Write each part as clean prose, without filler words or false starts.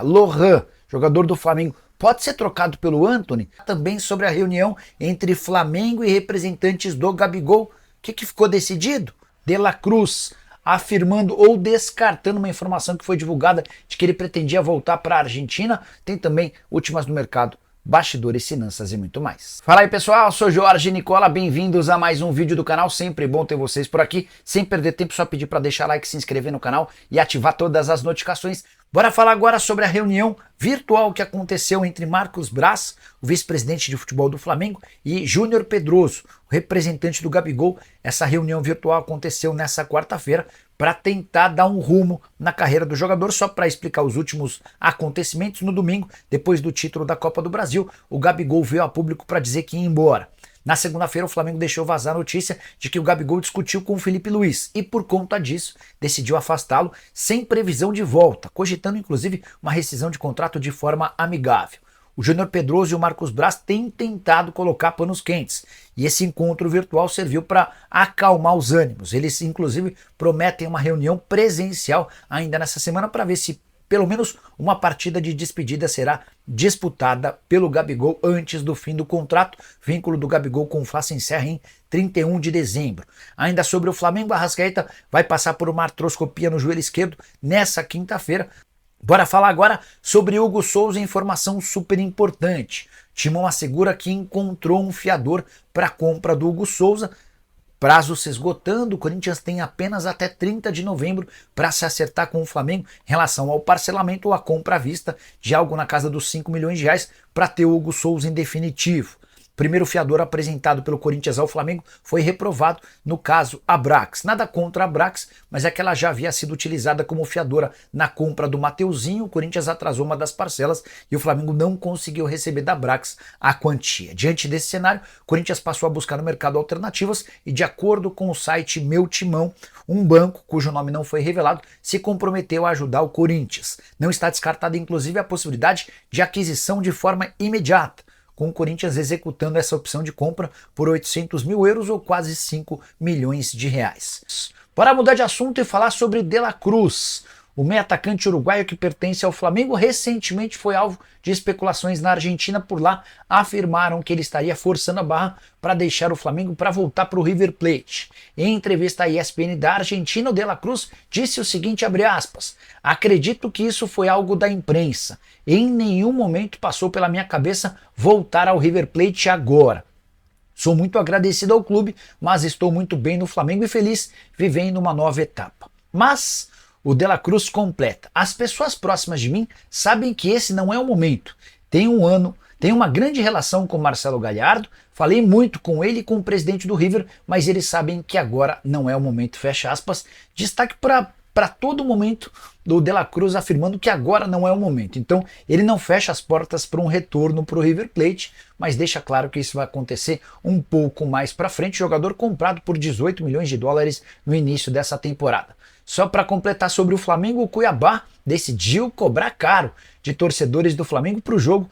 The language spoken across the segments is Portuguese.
Lohan, jogador do Flamengo, pode ser trocado pelo Antony? Também sobre a reunião entre Flamengo e representantes do Gabigol. O que ficou decidido? De La Cruz afirmando ou descartando uma informação que foi divulgada de que ele pretendia voltar para a Argentina. Tem também últimas no mercado, bastidores, finanças e muito mais. Fala aí pessoal, sou Jorge Nicola, bem-vindos a mais um vídeo do canal, sempre bom ter vocês por aqui. Sem perder tempo, só pedir para deixar like, se inscrever no canal e ativar todas as notificações. Bora falar agora sobre a reunião virtual que aconteceu entre Marcos Braz, o vice-presidente de futebol do Flamengo, e Júnior Pedroso, o representante do Gabigol. Essa reunião virtual aconteceu nessa quarta-feira para tentar dar um rumo na carreira do jogador. Só para explicar os últimos acontecimentos, no domingo, depois do título da Copa do Brasil, o Gabigol veio a público para dizer que ia embora. Na segunda-feira, o Flamengo deixou vazar a notícia de que o Gabigol discutiu com o Felipe Luiz e, por conta disso, decidiu afastá-lo sem previsão de volta, cogitando inclusive uma rescisão de contrato de forma amigável. O Júnior Pedroso e o Marcos Braz têm tentado colocar panos quentes e esse encontro virtual serviu para acalmar os ânimos. Eles, inclusive, prometem uma reunião presencial ainda nessa semana para ver se pelo menos uma partida de despedida será disputada pelo Gabigol antes do fim do contrato. O vínculo do Gabigol com o Fla se encerra em 31 de dezembro. Ainda sobre o Flamengo, a Arrascaeta vai passar por uma artroscopia no joelho esquerdo nessa quinta-feira. Bora falar agora sobre Hugo Souza, informação super importante. Timão assegura que encontrou um fiador para a compra do Hugo Souza. Prazo se esgotando, o Corinthians tem apenas até 30 de novembro para se acertar com o Flamengo em relação ao parcelamento ou à compra à vista de algo na casa dos 5 milhões de reais para ter o Hugo Souza em definitivo. O primeiro fiador apresentado pelo Corinthians ao Flamengo foi reprovado, no caso Abrax. Nada contra a Abrax, mas é que ela já havia sido utilizada como fiadora na compra do Mateuzinho. O Corinthians atrasou uma das parcelas e o Flamengo não conseguiu receber da Abrax a quantia. Diante desse cenário, o Corinthians passou a buscar no mercado alternativas e, de acordo com o site Meu Timão, um banco, cujo nome não foi revelado, se comprometeu a ajudar o Corinthians. Não está descartada, inclusive, a possibilidade de aquisição de forma imediata, com o Corinthians executando essa opção de compra por 800 mil euros ou quase 5 milhões de reais. Bora mudar de assunto e falar sobre De La Cruz. O meio-atacante uruguaio que pertence ao Flamengo recentemente foi alvo de especulações na Argentina. Por lá afirmaram que ele estaria forçando a barra para deixar o Flamengo para voltar para o River Plate. Em entrevista à ESPN da Argentina, o De La Cruz disse o seguinte, abre aspas: "Acredito que isso foi algo da imprensa. Em nenhum momento passou pela minha cabeça voltar ao River Plate agora. Sou muito agradecido ao clube, mas estou muito bem no Flamengo e feliz vivendo uma nova etapa." Mas o De La Cruz completa: "As pessoas próximas de mim sabem que esse não é o momento. Tenho uma grande relação com Marcelo Gallardo, falei muito com ele e com o presidente do River, mas eles sabem que agora não é o momento", fecha aspas. Destaque para todo momento do De La Cruz afirmando que agora não é o momento. Então ele não fecha as portas para um retorno para o River Plate, mas deixa claro que isso vai acontecer um pouco mais para frente. Jogador comprado por 18 milhões de dólares no início dessa temporada. Só para completar sobre o Flamengo, o Cuiabá decidiu cobrar caro de torcedores do Flamengo para o jogo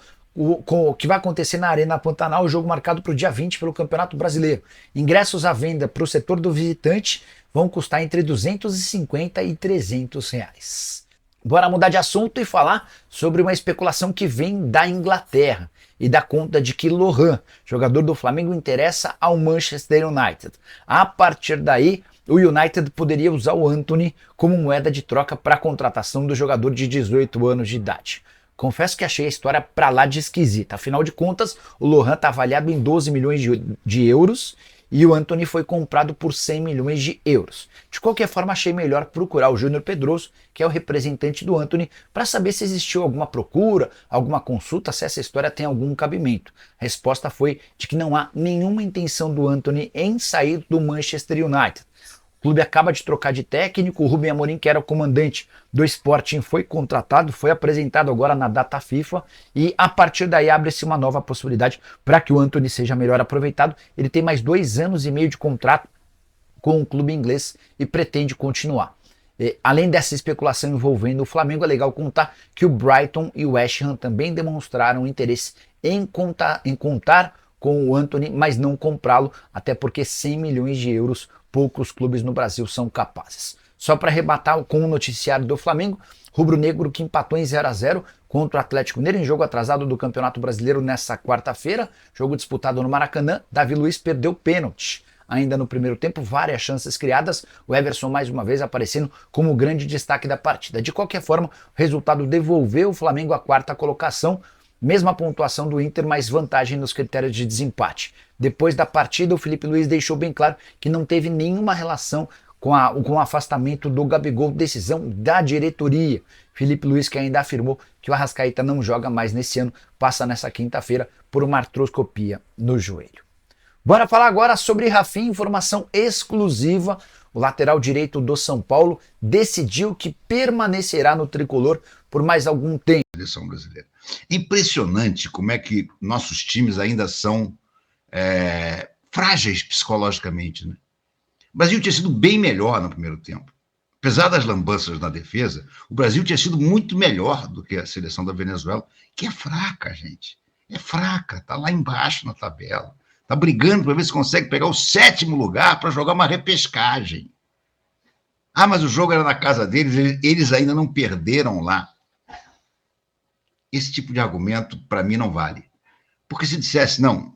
que vai acontecer na Arena Pantanal, o jogo marcado para o dia 20 pelo Campeonato Brasileiro. Ingressos à venda para o setor do visitante vão custar entre 250 e 300 reais. Bora mudar de assunto e falar sobre uma especulação que vem da Inglaterra e dá conta de que Lohan, jogador do Flamengo, interessa ao Manchester United. A partir daí, o United poderia usar o Antony como moeda de troca para a contratação do jogador de 18 anos de idade. Confesso que achei a história pra lá de esquisita. Afinal de contas, o Lohan está avaliado em 12 milhões de euros e o Antony foi comprado por 100 milhões de euros. De qualquer forma, achei melhor procurar o Júnior Pedroso, que é o representante do Antony, para saber se existiu alguma procura, alguma consulta, se essa história tem algum cabimento. A resposta foi de que não há nenhuma intenção do Antony em sair do Manchester United. O clube acaba de trocar de técnico, o Rubem Amorim, que era o comandante do Sporting, foi contratado, foi apresentado agora na data FIFA e a partir daí abre-se uma nova possibilidade para que o Antony seja melhor aproveitado. Ele tem mais 2 anos e meio de contrato com o clube inglês e pretende continuar. Além dessa especulação envolvendo o Flamengo, é legal contar que o Brighton e o West Ham também demonstraram interesse em contar com o Antony, mas não comprá-lo, até porque 100 milhões de euros poucos clubes no Brasil são capazes. Só para arrebatar com o noticiário do Flamengo, rubro-negro que empatou em 0-0 contra o Atlético Mineiro em jogo atrasado do Campeonato Brasileiro nessa quarta-feira, jogo disputado no Maracanã. Davi Luiz perdeu pênalti. Ainda no primeiro tempo, várias chances criadas, o Everson mais uma vez aparecendo como o grande destaque da partida. De qualquer forma, o resultado devolveu o Flamengo à quarta colocação, mesma pontuação do Inter, mais vantagem nos critérios de desempate. Depois da partida, o Felipe Luiz deixou bem claro que não teve nenhuma relação com o afastamento do Gabigol, decisão da diretoria. Felipe Luiz, que ainda afirmou que o Arrascaeta não joga mais nesse ano, passa nessa quinta-feira por uma artroscopia no joelho. Bora falar agora sobre Rafinha, informação exclusiva. O lateral direito do São Paulo decidiu que permanecerá no tricolor por mais algum tempo. Seleção brasileira. Impressionante como é que nossos times ainda são frágeis psicologicamente, né? O Brasil tinha sido bem melhor no primeiro tempo. Apesar das lambanças na defesa, o Brasil tinha sido muito melhor do que a seleção da Venezuela, que é fraca, gente. É fraca, está lá embaixo na tabela. Está brigando para ver se consegue pegar o 7º lugar para jogar uma repescagem. Ah, mas o jogo era na casa deles, eles ainda não perderam lá. Esse tipo de argumento, para mim, não vale. Porque se dissesse, não, o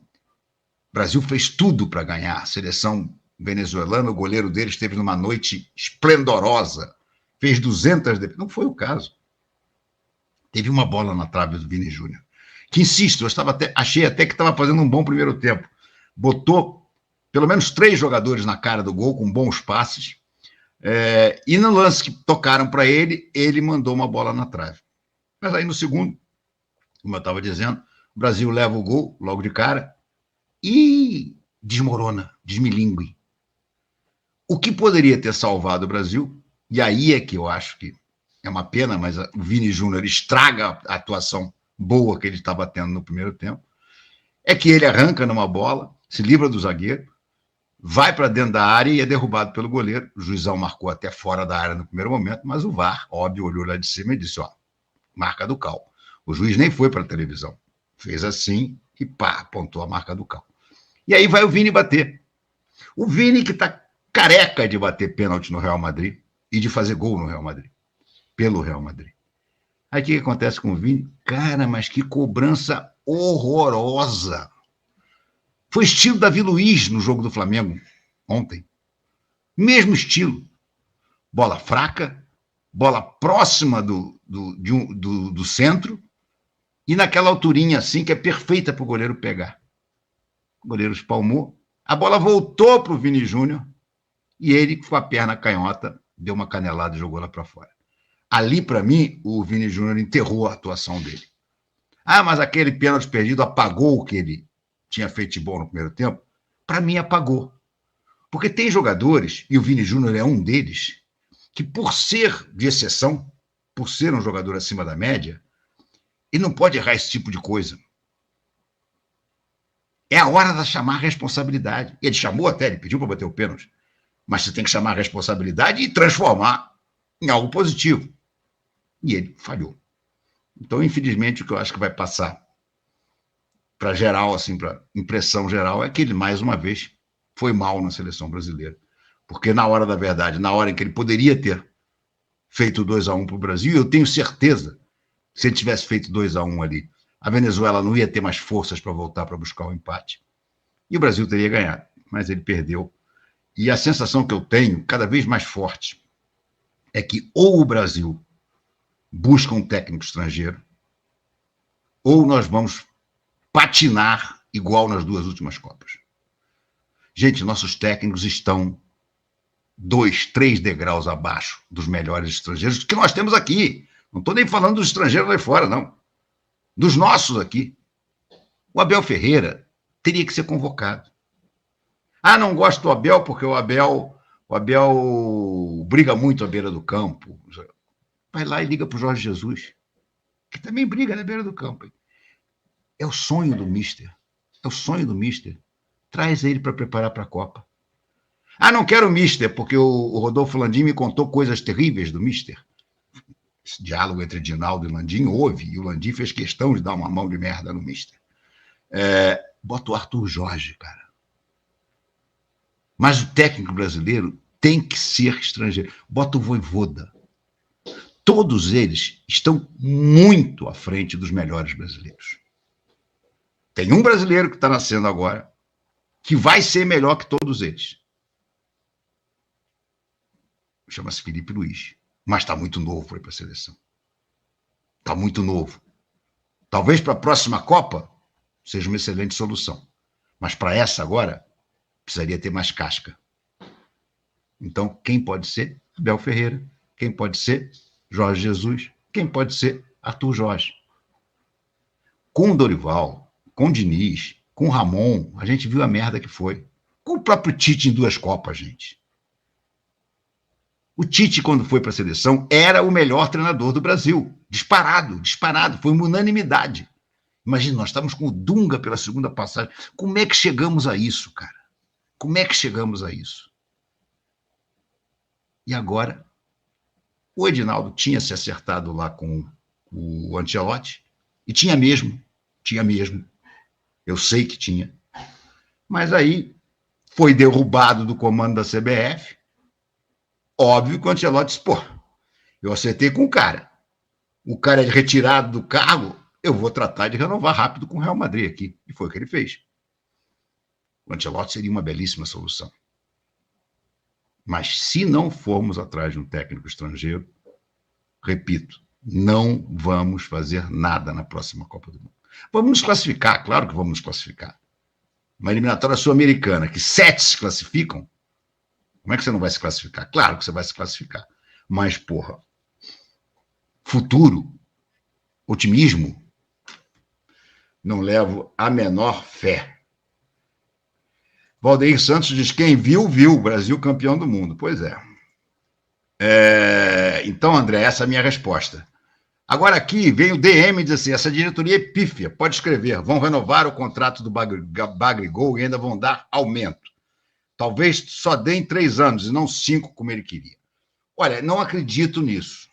Brasil fez tudo para ganhar, a seleção venezuelana, o goleiro deles esteve numa noite esplendorosa, fez 200 defesas. Não foi o caso. Teve uma bola na trave do Vini Júnior, que, insisto, achei até que estava fazendo um bom primeiro tempo. Botou pelo menos 3 jogadores na cara do gol, com bons passes, e no lance que tocaram para ele, ele mandou uma bola na trave. Mas aí no segundo, como eu estava dizendo, o Brasil leva o gol logo de cara e desmorona, desmilingue. O que poderia ter salvado o Brasil, e aí é que eu acho que é uma pena, mas o Vini Júnior estraga a atuação boa que ele estava tendo no primeiro tempo, é que ele arranca numa bola, se livra do zagueiro, vai para dentro da área e é derrubado pelo goleiro. O juizão marcou até fora da área no primeiro momento, mas o VAR, óbvio, olhou lá de cima e disse, marca do cal. O juiz nem foi para a televisão. Fez assim e pá, apontou a marca do cal. E aí vai o Vini bater. O Vini que está careca de bater pênalti no Real Madrid e de fazer gol no Real Madrid, pelo Real Madrid. Aí o que acontece com o Vini? Cara, mas que cobrança horrorosa. Foi estilo Davi Luiz no jogo do Flamengo ontem. Mesmo estilo. Bola fraca, bola próxima do centro e naquela alturinha assim que é perfeita para o goleiro pegar. O goleiro espalmou, a bola voltou para o Vini Júnior e ele, com a perna canhota, deu uma canelada e jogou lá para fora. Ali, para mim, o Vini Júnior enterrou a atuação dele. Ah, mas aquele pênalti perdido apagou o que ele tinha feito de bom no primeiro tempo? Para mim, apagou. Porque tem jogadores, e o Vini Júnior é um deles, que por ser de exceção, por ser um jogador acima da média, ele não pode errar esse tipo de coisa. É a hora de chamar a responsabilidade. Ele chamou até, ele pediu para bater o pênalti, mas você tem que chamar a responsabilidade e transformar em algo positivo. E ele falhou. Então, infelizmente, o que eu acho que vai passar para geral, assim, para impressão geral, é que ele, mais uma vez, foi mal na seleção brasileira. Porque na hora da verdade, na hora em que ele poderia ter feito 2-1 para o Brasil, eu tenho certeza, se ele tivesse feito 2-1 ali, a Venezuela não ia ter mais forças para voltar para buscar o empate. E o Brasil teria ganhado, mas ele perdeu. E a sensação que eu tenho, cada vez mais forte, é que ou o Brasil busca um técnico estrangeiro, ou nós vamos patinar igual nas 2 últimas Copas. Gente, nossos técnicos estão 2, 3 degraus abaixo dos melhores estrangeiros que nós temos aqui. Não estou nem falando dos estrangeiros lá fora, não. Dos nossos aqui. O Abel Ferreira teria que ser convocado. Ah, não gosto do Abel porque o Abel briga muito à beira do campo. Vai lá e liga para o Jorge Jesus, que também briga na beira do campo. É o sonho do Mister. É o sonho do Mister. Traz ele para preparar para a Copa. Ah, não quero o Mister, porque o Rodolfo Landim me contou coisas terríveis do Mister. Esse diálogo entre Dinaldo e Landim houve, e o Landim fez questão de dar uma mão de merda no Mister. Bota o Arthur Jorge, cara. Mas o técnico brasileiro tem que ser estrangeiro. Bota o Vojvoda. todos eles estão muito à frente dos melhores brasileiros. Tem um brasileiro que está nascendo agora que vai ser melhor que todos eles. Chama-se Felipe Luiz. Mas está muito novo para ir para a seleção. Está muito novo. Talvez para a próxima Copa seja uma excelente solução. Mas para essa agora, precisaria ter mais casca. Então, quem pode ser? Abel Ferreira. Quem pode ser? Jorge Jesus. Quem pode ser? Arthur Jorge. Com o Dorival, com o Diniz, com o Ramon, a gente viu a merda que foi. Com o próprio Tite em 2 Copas, gente. O Tite, quando foi para a seleção, era o melhor treinador do Brasil. Disparado. Foi uma unanimidade. Imagina, nós estávamos com o Dunga pela segunda passagem. Como é que chegamos a isso, cara? Como é que chegamos a isso? E agora, o Edinaldo tinha se acertado lá com o Ancelotti, e tinha mesmo. Eu sei que tinha. Mas aí foi derrubado do comando da CBF. Óbvio que o Ancelotti disse, pô, eu acertei com o cara é retirado do cargo, eu vou tratar de renovar rápido com o Real Madrid aqui. E foi o que ele fez. O Ancelotti seria uma belíssima solução. Mas se não formos atrás de um técnico estrangeiro, repito, não vamos fazer nada na próxima Copa do Mundo. Vamos nos classificar, claro que vamos nos classificar. Uma eliminatória sul-americana, que 7 se classificam, como é que você não vai se classificar? Claro que você vai se classificar. Mas, porra, futuro, otimismo, não levo a menor fé. Valdeir Santos diz, quem viu, viu. Brasil campeão do mundo. Pois é. Então, André, essa é a minha resposta. Agora aqui vem o DM e diz assim, essa diretoria é pífia, pode escrever, vão renovar o contrato do Bagregol e ainda vão dar aumento. Talvez só deem 3 anos e não 5, como ele queria. Olha, não acredito nisso.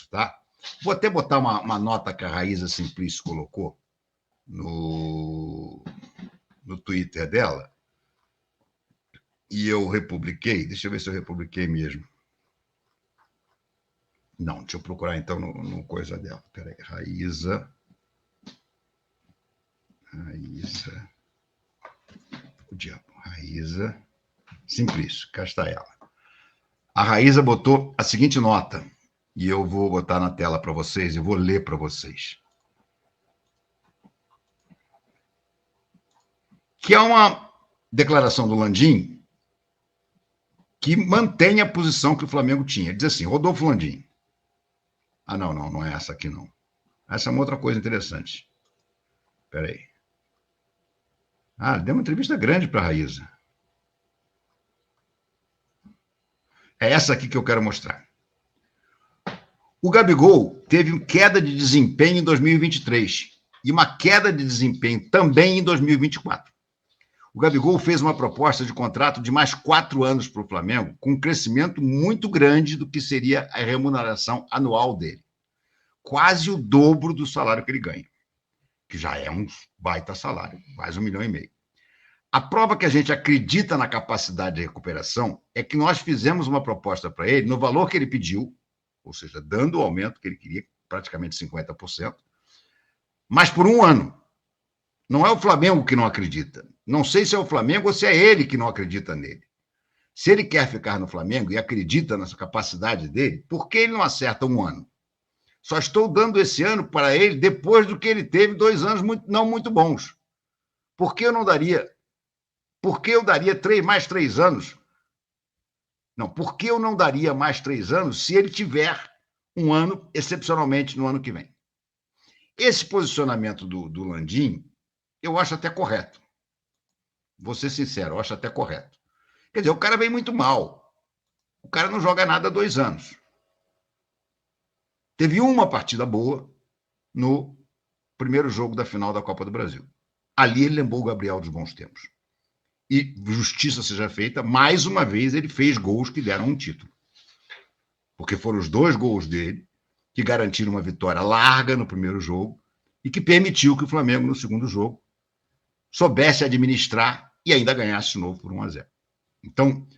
Tá? Vou até botar uma nota que a Raíza Simplício colocou no Twitter dela. E eu republiquei. Deixa eu ver se eu republiquei mesmo. Não, deixa eu procurar então no coisa dela. Peraí, Raíza. O diabo. Raíza Simplício, cá está ela. A Raíza botou a seguinte nota, e eu vou botar na tela para vocês, e vou ler para vocês. Que é uma declaração do Landim que mantém a posição que o Flamengo tinha. Ele diz assim, Rodolfo Landim. Ah, não é essa aqui, não. Essa é uma outra coisa interessante. Espera aí. Ah, deu uma entrevista grande para a Raíza. É essa aqui que eu quero mostrar. O Gabigol teve queda de desempenho em 2023 e uma queda de desempenho também em 2024. O Gabigol fez uma proposta de contrato de mais 4 anos para o Flamengo, com um crescimento muito grande do que seria a remuneração anual dele. Quase o dobro do salário que ele ganha, que já é um baita salário, quase 1,5 milhão. A prova que a gente acredita na capacidade de recuperação é que nós fizemos uma proposta para ele no valor que ele pediu, ou seja, dando o aumento que ele queria, praticamente 50%, mas por 1 ano. Não é o Flamengo que não acredita. Não sei se é o Flamengo ou se é ele que não acredita nele. Se ele quer ficar no Flamengo e acredita nessa capacidade dele, por que ele não acerta 1 ano? Só estou dando esse ano para ele depois do que ele teve 2 anos não muito bons. Por que eu não daria? Por que eu daria mais 3 anos? Não, por que eu não daria mais 3 anos se ele tiver 1 ano, excepcionalmente, no ano que vem? Esse posicionamento do Landim, eu acho até correto. Vou ser sincero, eu acho até correto. Quer dizer, o cara vem muito mal. O cara não joga nada há 2 anos. Teve uma partida boa no primeiro jogo da final da Copa do Brasil. Ali ele lembrou o Gabriel dos bons tempos. E, justiça seja feita, mais uma vez ele fez gols que deram um título. Porque foram os 2 gols dele que garantiram uma vitória larga no primeiro jogo e que permitiu que o Flamengo, no segundo jogo, soubesse administrar e ainda ganhasse de novo por 1-0. Então,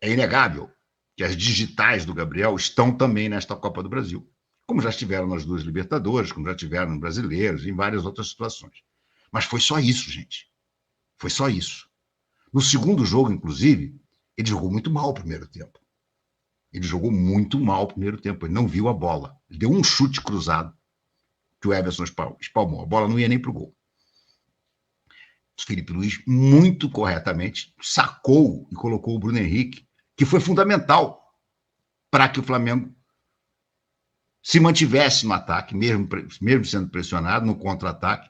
é inegável que as digitais do Gabriel estão também nesta Copa do Brasil, como já estiveram nas duas Libertadores, como já tiveram no Brasileiros, em várias outras situações. Mas foi só isso, gente. Foi só isso. No segundo jogo, inclusive, ele jogou muito mal o primeiro tempo. Ele jogou muito mal o primeiro tempo. Ele não viu a bola. Ele deu um chute cruzado que o Everson espalmou. A bola não ia nem para o gol. O Felipe Luiz, muito corretamente, sacou e colocou o Bruno Henrique, que foi fundamental para que o Flamengo se mantivesse no ataque, mesmo sendo pressionado, no contra-ataque,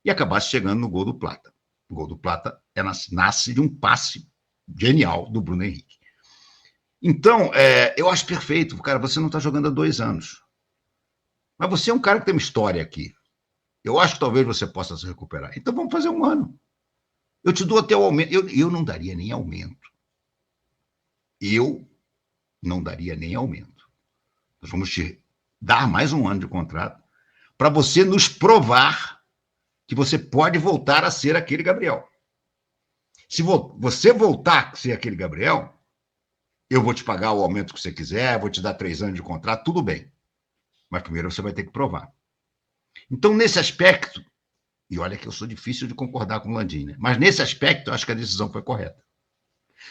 e acabasse chegando no gol do Plata. O gol do Plata nasce de um passe genial do Bruno Henrique. Então, eu acho perfeito. Cara, você não está jogando há 2 anos. Mas você é um cara que tem uma história aqui. Eu acho que talvez você possa se recuperar. Então vamos fazer 1 ano. Eu te dou até o aumento. Eu não daria nem aumento. Eu não daria nem aumento. Nós vamos te dar mais 1 ano de contrato para você nos provar que você pode voltar a ser aquele Gabriel. Se você voltar a ser aquele Gabriel, eu vou te pagar o aumento que você quiser, vou te dar 3 anos de contrato, tudo bem. Mas primeiro você vai ter que provar. Então, nesse aspecto, e olha que eu sou difícil de concordar com o Landim, né? Mas nesse aspecto, eu acho que a decisão foi correta.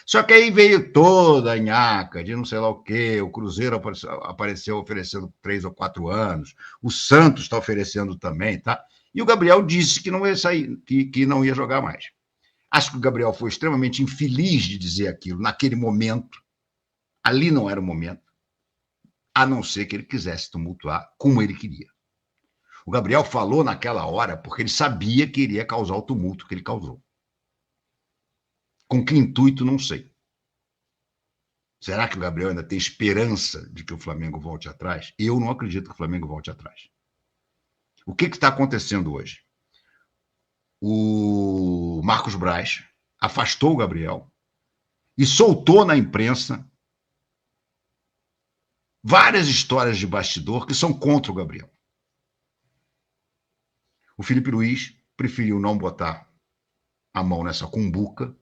Só que aí veio toda a nhaca de não sei lá o quê, o Cruzeiro apareceu oferecendo 3 ou 4 anos, o Santos está oferecendo também, tá? E o Gabriel disse que não ia sair, que não ia jogar mais. Acho que o Gabriel foi extremamente infeliz de dizer aquilo naquele momento. Ali não era o momento, a não ser que ele quisesse tumultuar como ele queria. O Gabriel falou naquela hora porque ele sabia que iria causar o tumulto que ele causou. Com que intuito, não sei. Será que o Gabriel ainda tem esperança de que o Flamengo volte atrás? Eu não acredito que o Flamengo volte atrás. O que está acontecendo hoje? O Marcos Braz afastou o Gabriel e soltou na imprensa várias histórias de bastidor que são contra o Gabriel. O Felipe Luiz preferiu não botar a mão nessa cumbuca,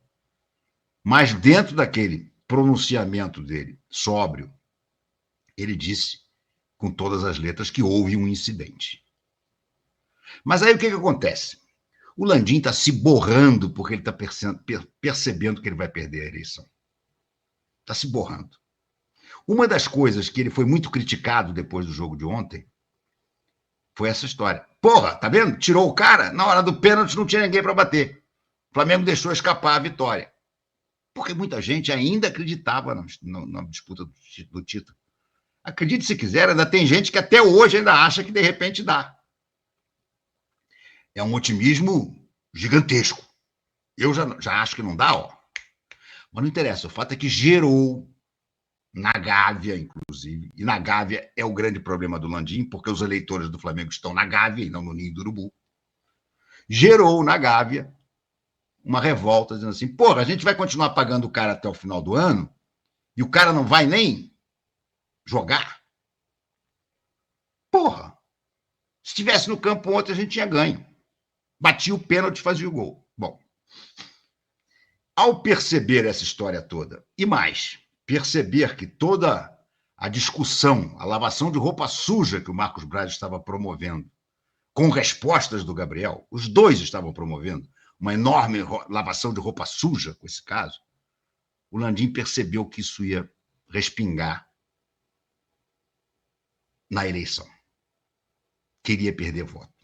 mas dentro daquele pronunciamento dele, sóbrio, ele disse com todas as letras que houve um incidente. Mas aí o que acontece? O Landim está se borrando porque ele está percebendo que ele vai perder a eleição. Está se borrando. Uma das coisas que ele foi muito criticado depois do jogo de ontem foi essa história. Porra, tá vendo? Tirou o cara, na hora do pênalti não tinha ninguém para bater. O Flamengo deixou escapar a vitória. Porque muita gente ainda acreditava na disputa do título. Acredite se quiser, ainda tem gente que até hoje ainda acha que de repente dá. É um otimismo gigantesco. Eu já acho que não dá, ó. Mas não interessa, o fato é que gerou na Gávea, inclusive, e na Gávea é o grande problema do Landim, porque os eleitores do Flamengo estão na Gávea e não no Ninho do Urubu. Gerou na Gávea uma revolta dizendo assim, porra, a gente vai continuar pagando o cara até o final do ano e o cara não vai nem jogar? Porra, se estivesse no campo ontem a gente tinha ganho. Batia o pênalti e fazia o gol. Bom, ao perceber essa história toda, e mais, perceber que toda a discussão, a lavação de roupa suja que o Marcos Braz estava promovendo, com respostas do Gabriel, os dois estavam promovendo uma enorme lavação de roupa suja com esse caso, o Landim percebeu que isso ia respingar na eleição. Queria perder voto.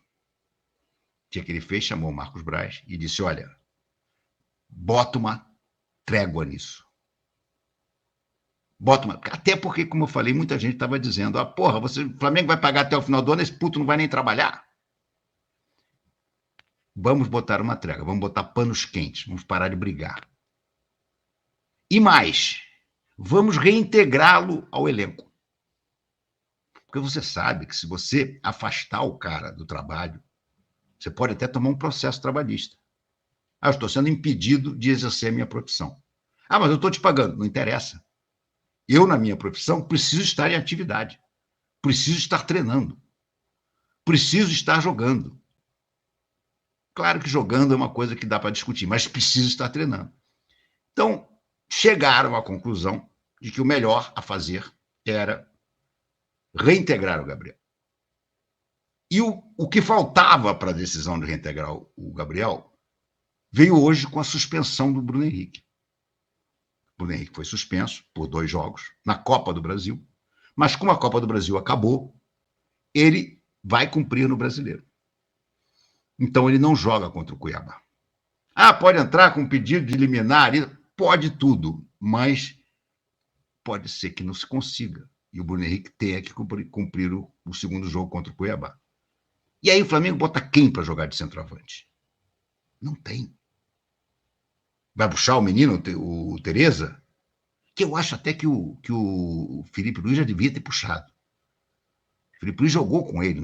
O que ele fez? Chamou o Marcos Braz e disse, olha, bota uma trégua nisso. Até porque, como eu falei, muita gente estava dizendo, porra, o Flamengo vai pagar até o final do ano, esse puto não vai nem trabalhar. Vamos botar uma trégua, vamos botar panos quentes, vamos parar de brigar. E mais, vamos reintegrá-lo ao elenco. Porque você sabe que se você afastar o cara do trabalho, você pode até tomar um processo trabalhista. Eu estou sendo impedido de exercer a minha profissão. Mas eu estou te pagando. Não interessa. Eu, na minha profissão, preciso estar em atividade. Preciso estar treinando. Preciso estar jogando. Claro que jogando é uma coisa que dá para discutir, mas preciso estar treinando. Então, chegaram à conclusão de que o melhor a fazer era reintegrar o Gabriel. E o que faltava para a decisão de reintegrar o Gabriel veio hoje com a suspensão do Bruno Henrique. O Bruno Henrique foi suspenso por 2 jogos na Copa do Brasil, mas como a Copa do Brasil acabou, ele vai cumprir no Brasileiro. Então ele não joga contra o Cuiabá. Pode entrar com pedido de liminar? Pode tudo, mas pode ser que não se consiga. E o Bruno Henrique tenha que cumprir o segundo jogo contra o Cuiabá. E aí o Flamengo bota quem para jogar de centroavante? Não tem. Vai puxar o menino, o Tereza? Que eu acho até que o Felipe Luiz já devia ter puxado. O Felipe Luiz jogou com ele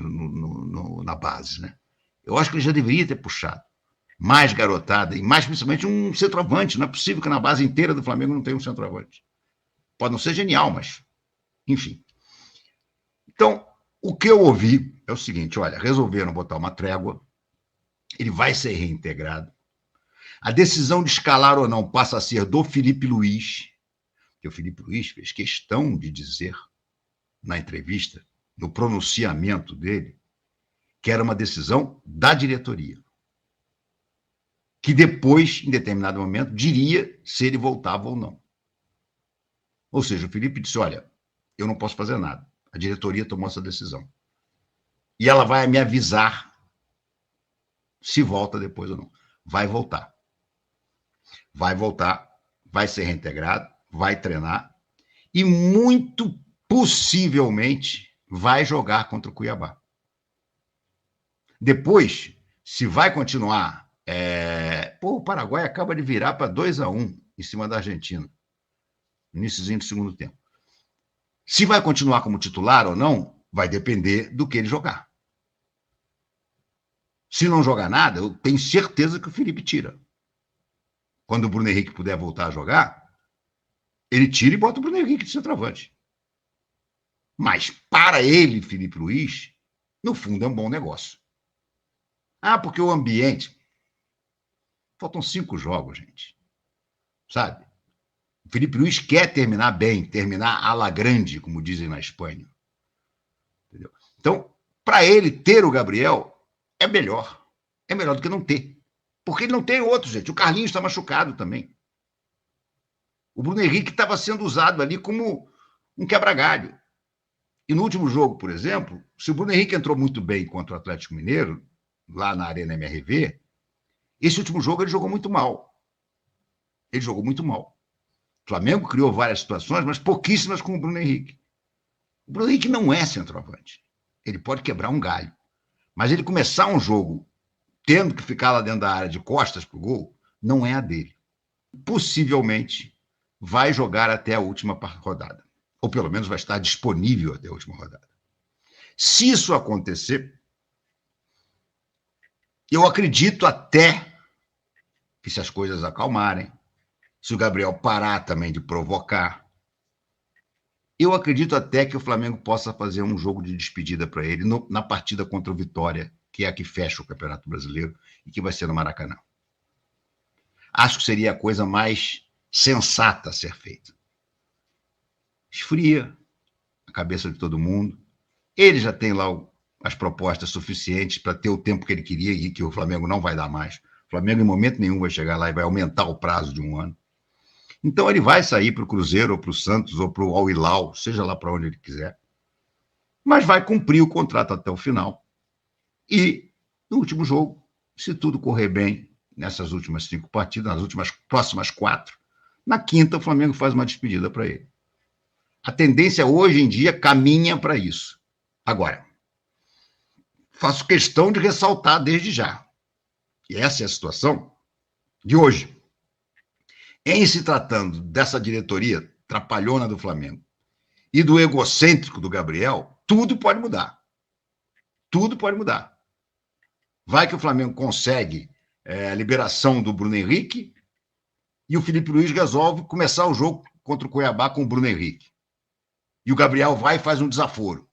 na base, né? Eu acho que ele já deveria ter puxado. Mais garotada e mais principalmente um centroavante. Não é possível que na base inteira do Flamengo não tenha um centroavante. Pode não ser genial, mas enfim. Então, o que eu ouvi é o seguinte, olha, resolveram botar uma trégua, ele vai ser reintegrado. A decisão de escalar ou não passa a ser do Felipe Luiz, que o Felipe Luiz fez questão de dizer na entrevista, no pronunciamento dele, que era uma decisão da diretoria. Que depois, em determinado momento, diria se ele voltava ou não. Ou seja, o Felipe disse, olha, eu não posso fazer nada. A diretoria tomou essa decisão. E ela vai me avisar se volta depois ou não. Vai voltar. Vai voltar, vai ser reintegrado, vai treinar e muito possivelmente vai jogar contra o Cuiabá. Depois, se vai continuar... o Paraguai acaba de virar para 2-1 em cima da Argentina. Iníciozinho do segundo tempo. Se vai continuar como titular ou não, vai depender do que ele jogar. Se não jogar nada, eu tenho certeza que o Felipe tira. Quando o Bruno Henrique puder voltar a jogar, ele tira e bota o Bruno Henrique de centroavante. Mas para ele, Felipe Luiz, no fundo é um bom negócio. Porque o ambiente... Faltam 5 jogos, gente. Sabe? O Felipe Luiz quer terminar bem, terminar à la grande, como dizem na Espanha. Entendeu? Então, para ele ter o Gabriel, é melhor. É melhor do que não ter. Porque ele não tem outro, gente. O Carlinhos está machucado também. O Bruno Henrique estava sendo usado ali como um quebra-galho. E no último jogo, por exemplo, se o Bruno Henrique entrou muito bem contra o Atlético Mineiro, lá na Arena MRV, esse último jogo ele jogou muito mal. Ele jogou muito mal. O Flamengo criou várias situações, mas pouquíssimas com o Bruno Henrique. O Bruno Henrique não é centroavante. Ele pode quebrar um galho. Mas ele começar um jogo tendo que ficar lá dentro da área de costas para o gol, não é a dele. Possivelmente vai jogar até a última rodada. Ou pelo menos vai estar disponível até a última rodada. Se isso acontecer, eu acredito até que se as coisas acalmarem, se o Gabriel parar também de provocar, eu acredito até que o Flamengo possa fazer um jogo de despedida para ele na partida contra o Vitória, que é a que fecha o Campeonato Brasileiro e que vai ser no Maracanã. Acho que seria a coisa mais sensata a ser feita. Esfria a cabeça de todo mundo. Ele já tem lá as propostas suficientes para ter o tempo que ele queria e que o Flamengo não vai dar mais. O Flamengo, em momento nenhum, vai chegar lá e vai aumentar o prazo de 1 ano. Então, ele vai sair para o Cruzeiro, ou para o Santos, ou para o Al Hilal, seja lá para onde ele quiser, mas vai cumprir o contrato até o final. E, no último jogo, se tudo correr bem, nessas últimas 5 partidas, nas próximas 4, na quinta, o Flamengo faz uma despedida para ele. A tendência, hoje em dia, caminha para isso. Agora, faço questão de ressaltar desde já, e essa é a situação de hoje. Em se tratando dessa diretoria trapalhona do Flamengo e do egocêntrico do Gabriel, tudo pode mudar. Tudo pode mudar. Vai que o Flamengo consegue a liberação do Bruno Henrique e o Felipe Luiz resolve começar o jogo contra o Cuiabá com o Bruno Henrique. E o Gabriel vai e faz um desaforo.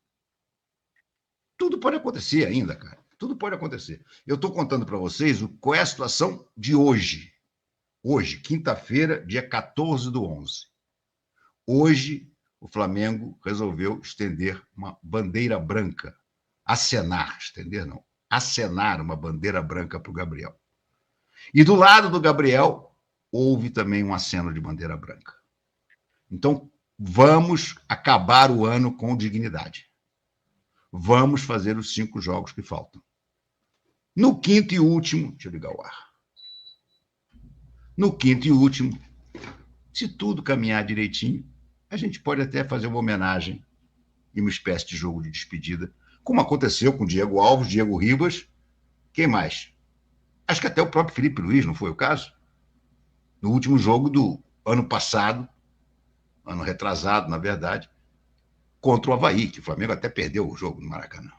Tudo pode acontecer ainda, cara. Tudo pode acontecer. Eu estou contando para vocês qual é a situação de hoje. Hoje, quinta-feira, dia 14/11. Hoje, o Flamengo resolveu estender uma bandeira branca. Acenar, estender não. Acenar uma bandeira branca para o Gabriel. E do lado do Gabriel, houve também um aceno de bandeira branca. Então, vamos acabar o ano com dignidade. Vamos fazer os 5 jogos que faltam. No quinto e último, deixa eu ligar o ar. No quinto e último, se tudo caminhar direitinho, a gente pode até fazer uma homenagem e uma espécie de jogo de despedida, como aconteceu com Diego Alves, Diego Ribas, quem mais? Acho que até o próprio Felipe Luiz, não foi o caso? No último jogo do ano passado, ano retrasado, na verdade, contra o Avaí, que o Flamengo até perdeu o jogo no Maracanã.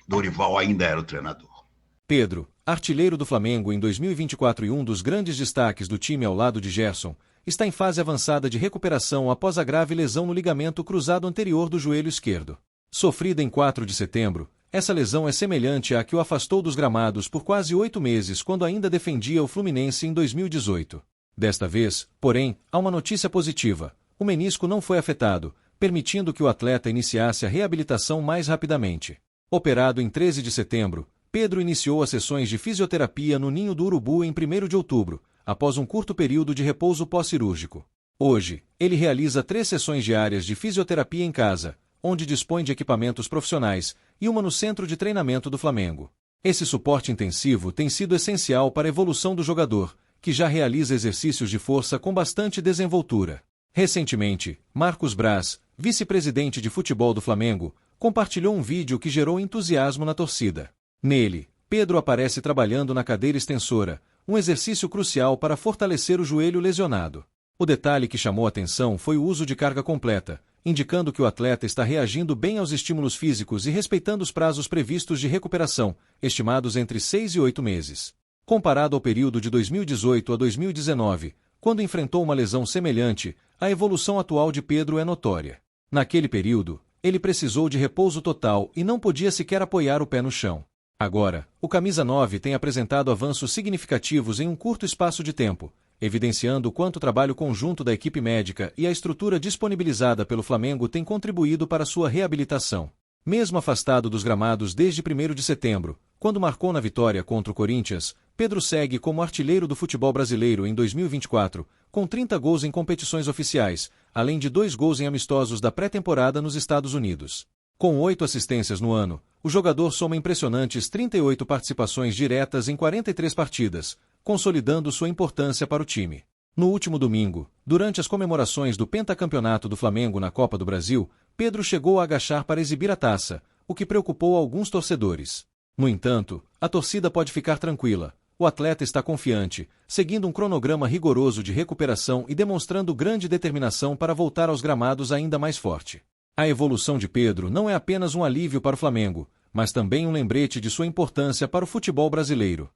Dorival ainda era o treinador. Pedro, artilheiro do Flamengo em 2024 e um dos grandes destaques do time ao lado de Gerson, está em fase avançada de recuperação após a grave lesão no ligamento cruzado anterior do joelho esquerdo. Sofrida em 4 de setembro, essa lesão é semelhante à que o afastou dos gramados por quase 8 meses quando ainda defendia o Fluminense em 2018. Desta vez, porém, há uma notícia positiva: o menisco não foi afetado, permitindo que o atleta iniciasse a reabilitação mais rapidamente. Operado em 13 de setembro, Pedro iniciou as sessões de fisioterapia no Ninho do Urubu em 1º de outubro, após um curto período de repouso pós-cirúrgico. Hoje, ele realiza 3 sessões diárias de fisioterapia em casa, onde dispõe de equipamentos profissionais, e uma no centro de treinamento do Flamengo. Esse suporte intensivo tem sido essencial para a evolução do jogador, que já realiza exercícios de força com bastante desenvoltura. Recentemente, Marcos Braz, vice-presidente de futebol do Flamengo, compartilhou um vídeo que gerou entusiasmo na torcida. Nele, Pedro aparece trabalhando na cadeira extensora, um exercício crucial para fortalecer o joelho lesionado. O detalhe que chamou atenção foi o uso de carga completa, indicando que o atleta está reagindo bem aos estímulos físicos e respeitando os prazos previstos de recuperação, estimados entre 6 e 8 meses. Comparado ao período de 2018 a 2019, quando enfrentou uma lesão semelhante, a evolução atual de Pedro é notória. Naquele período, ele precisou de repouso total e não podia sequer apoiar o pé no chão. Agora, o camisa 9 tem apresentado avanços significativos em um curto espaço de tempo, evidenciando o quanto o trabalho conjunto da equipe médica e a estrutura disponibilizada pelo Flamengo tem contribuído para sua reabilitação. Mesmo afastado dos gramados desde 1º de setembro, quando marcou na vitória contra o Corinthians, Pedro segue como artilheiro do futebol brasileiro em 2024, com 30 gols em competições oficiais, além de 2 gols em amistosos da pré-temporada nos Estados Unidos. Com 8 assistências no ano, o jogador soma impressionantes 38 participações diretas em 43 partidas, consolidando sua importância para o time. No último domingo, durante as comemorações do pentacampeonato do Flamengo na Copa do Brasil, Pedro chegou a agachar para exibir a taça, o que preocupou alguns torcedores. No entanto, a torcida pode ficar tranquila. O atleta está confiante, seguindo um cronograma rigoroso de recuperação e demonstrando grande determinação para voltar aos gramados ainda mais forte. A evolução de Pedro não é apenas um alívio para o Flamengo, mas também um lembrete de sua importância para o futebol brasileiro.